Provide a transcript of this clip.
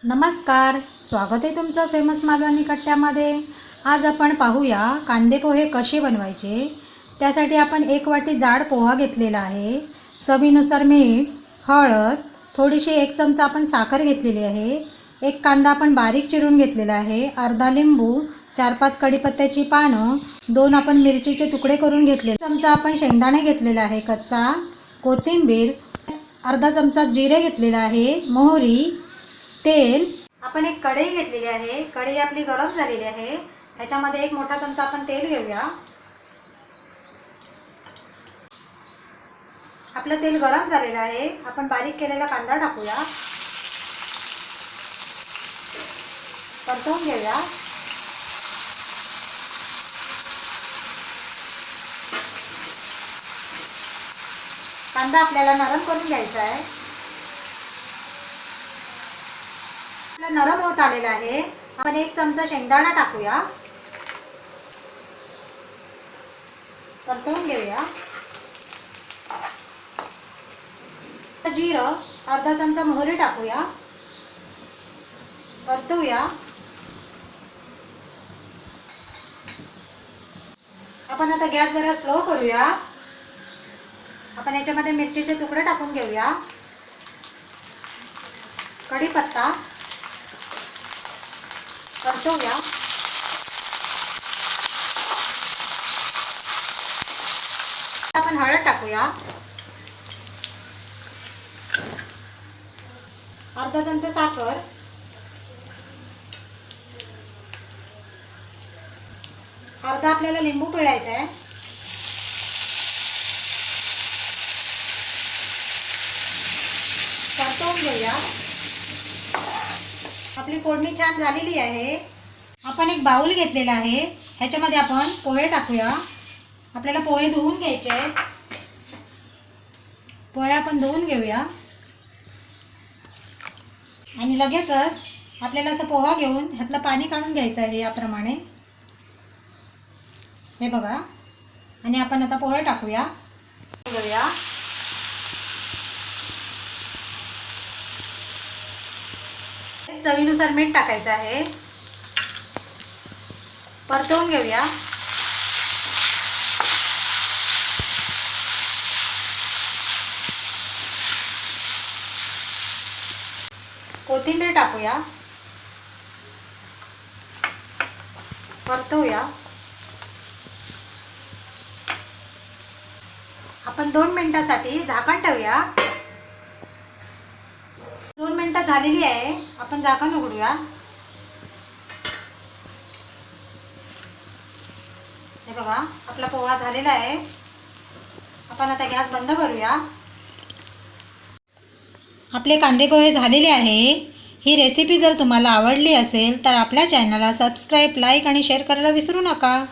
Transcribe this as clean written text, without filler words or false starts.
नमस्कार, स्वागत आहे तुमचं फेमस मालवणी कट्ट्यामध्ये। आज आपण पाहूया कांदे पोहे कसे बनवायचे। त्यासाठी आपण 1 वाटी जाड पोहा घेतलेला आहे, चवीनुसार मीठ, हळद, थोडीशी 1 चमचा आपण साखर घेतलेली आहे, 1 कांदा आपण बारीक चिरून घेतलेला आहे, अर्धा लिंबू, 4-5 कढीपत्त्याची पानं, 2 आपण मिरचीचे तुकडे करून घेतले, चमचा आपण शेंगदाणे घेतलेला आहे कच्चा, कोथिंबीर, अर्धा चमचा जिरे घेतलेला आहे, मोहरी, तेल। आपण एक कढई घेतलेली आहे, कढई आपली गरम झालेली आहे, त्याच्यामध्ये 1 मोठा चमचा आपण तेल घेऊया। आपलं तेल गरम झालेलं आहे, आपण बारीक केलेला कांदा टाकूया, परतवून घेऊया। कांदा आपल्याला नरम करून घ्यायचा आहे। नरम होत आलेला आहे, आपण 1 चमचा शेंगदाणा टाकूया, परतवून घेऊया। जिरं, अर्धा चमचा मोहरी टाकूया, परतवूया। आपण आता गॅस जरा स्लो करूया। आपण याच्यामध्ये मिरचीचे तुकडे टाकून घेऊया, कढीपत्ता, परतवूया। आपण हळद टाकूया, अर्धा चमचा साखर, अर्धा आपल्याला लिंबू पिळायचा आहे, परतवून घेऊया। आपली फोडणी छान झालेली आहे। आपण एक बाउल घेतलेला आहे, ह्याच्यामध्ये आपण पोहे टाकूया। आपल्याला पोहे धुवून घ्यायचे आहेत, पोहे आपण धुवून घेऊया आणि लगेचच आपल्याला असं पोहा घेऊन ह्यातलं पाणी काढून घ्यायचं आहे याप्रमाणे, हे बघा। आणि आपण आता पोहे टाकूया, घेऊया। चवीनुसार मीठ टाकायचं आहे, परतवून घेऊया। कोथिंबीर टाकूया, परतवूया। आपण 2 मिनिटांसाठी झाकण ठेवूया। 2 मिनिटं झालेली आहे, आपण झाकण उघडूया। हे बघा, आपला पोहा झालेला आहे। आपण आता गॅस बंद करूया। आपले कांदे पोहे झालेले आहे। ही रेसिपी जर तुम्हाला आवडली असेल तर आपल्या चॅनलला सबस्क्राईब, लाईक आणि शेअर करायला विसरू नका।